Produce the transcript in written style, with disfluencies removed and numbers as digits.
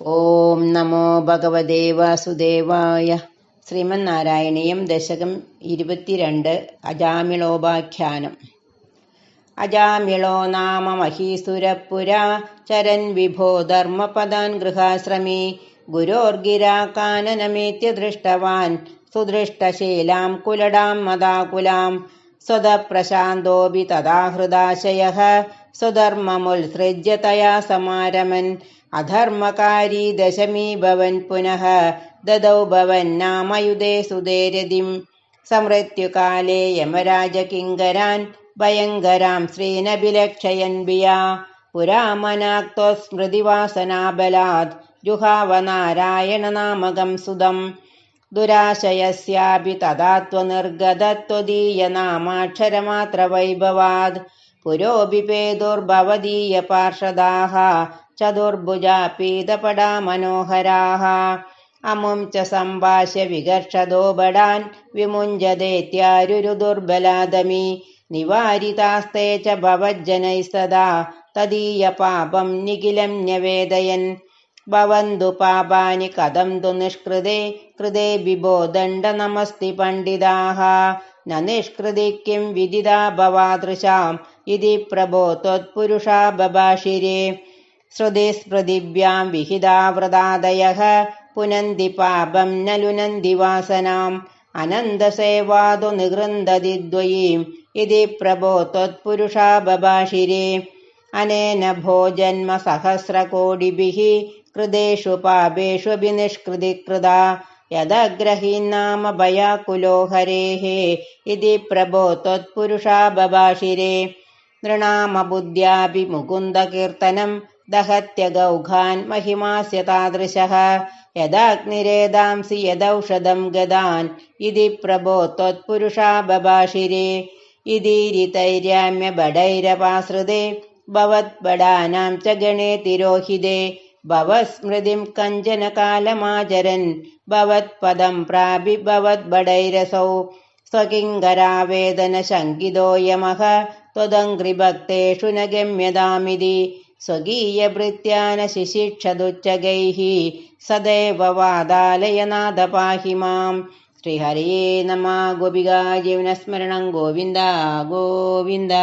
ഓം നമോ ഭഗവതേ വാസുദേവായ. ശ്രീമന്നാരായണീയം ദശകം 22. അജാമിളോപാഖ്യാനം. അജാമിളോ നാമ മഹീസുരപുരാ ചരൻ വിഭോ ധർമ്മപദാൻ ഗൃഹാശ്രമീ ഗുരോർഗിരാകാനനമേത്യ ദൃഷ്ടവാൻ സുദൃഷ്ടശീലാം കുലടാം മദാകുലാം സ്വതപ്രശാന്തോപി തഥാ ഹൃദാശയഃ സ്വധർമ്മമുത്സൃജ്യ തയാ സമാരമൻ അധർമ്മകാരീ ദശമീ ഭവൻ പുനഃ ദദൗ ഭവൻ നാമയുധേ സുതേരതിം സമൃത്യുകാലേ യമരാജകിങ്കരാൻ ഭയങ്കരാം ശ്രീനഭിലക്ഷയൻ ബിയാ പുരാമനാക്തോ സ്മൃതിവാസനാബലാത് ജുഹാവ നാരായണനാമകം സുതം ദുരാശയസ്യാപി തഥാത്വനിർഗതത്വദീയനാമാക്ഷരമാത്രവൈഭവാത് പുരോഭിപേതുർഭവദീയ പാർഷദാഃ ചതുർഭുജാ പീതപടാ മനോഹരാഃ അമും ച സംഭാഷ്യ വികർഷദോ ബടാൻ വിമുഞ്ജതേത്യാരുരുദുർബലാദമി നിവാരിതാസ്തേ ച ഭവജ്ജനൈസ്തദാ തദീയ പാപം നിഖിലം ന്യവേദയൻ ഭവന്തു പാപാനി കഥം തു നിഷ്കൃതേ കൃതേ ബിഭോ ദണ്ഡനമസ്തി പണ്ഡിതാഃ ന നിഷ്കൃതി കിം വിദിതാ ഭവാദൃശാം ഇതി പ്രഭോ ത്വത്പുരുഷാ ബഭാഷിരേ ശ്രുതിസ്മൃതിഭ്യാം വിഹിതാ വ്രതാദയഃ പുനന്തി പാപം ന ലുനന്തി വാസനാം അനന്തസേവാതു നിഗൃന്തതി ദ്വയീം ഇതി പ്രഭോ ത്വത്പുരുഷാ ബഭാഷിരേ അനേന ഭോജന്മ സഹസ്രകോടിഭിഃ കൃതേഷു പാപേഷു വിനിഷ്കൃതി കൃതാ യദഗ്രഹീന്നാമ ഭയാകുലോ ഹരേഃ ഇതി പ്രഭോ ത്വത്പുരുഷാ ബഭാഷിരേ നൃണാമ ബുദ്ധ്യാപി മുകുന്ദകീർത്തനം ദഹത്യഗൗഘാൻ മഹിമാസ്യ താദൃശഃ യദാഗ്നിരേദാംസി യദൗഷധം ഗദാൻ ഇതി പ്രഭോ ത്വത്പുരുഷാ ബഭാഷിരേ ഇതീരിതൈര്യാമ്യ ബഡൈരപാശ്രിതേ ഭവത്ബഡാനാം ച ഗണേ തിരോഹിതേ ഭവസ്മൃതിം കഞ്ചന കാലമാചരൻ ഭവത്പദം പ്രാപി ഭവത്ബഡൈരസൗ സ്വകിങ്കരാവേദന ശങ്കിതോ യമഃ ത്വദംഘ്രിഭക്തേഷു ന ഗമ്യതാമിതി സ്വകീയഭൃത്യാന ശിശിക്ഷതുച്ഛകൈഃ സദൈവ വാദാലയനാഥ പാഹി മാം. ശ്രീഹരയേ നമഃ. ഗോപികാ ജീവനസ്മരണം ഗോവിന്ദ ഗോവിന്ദ.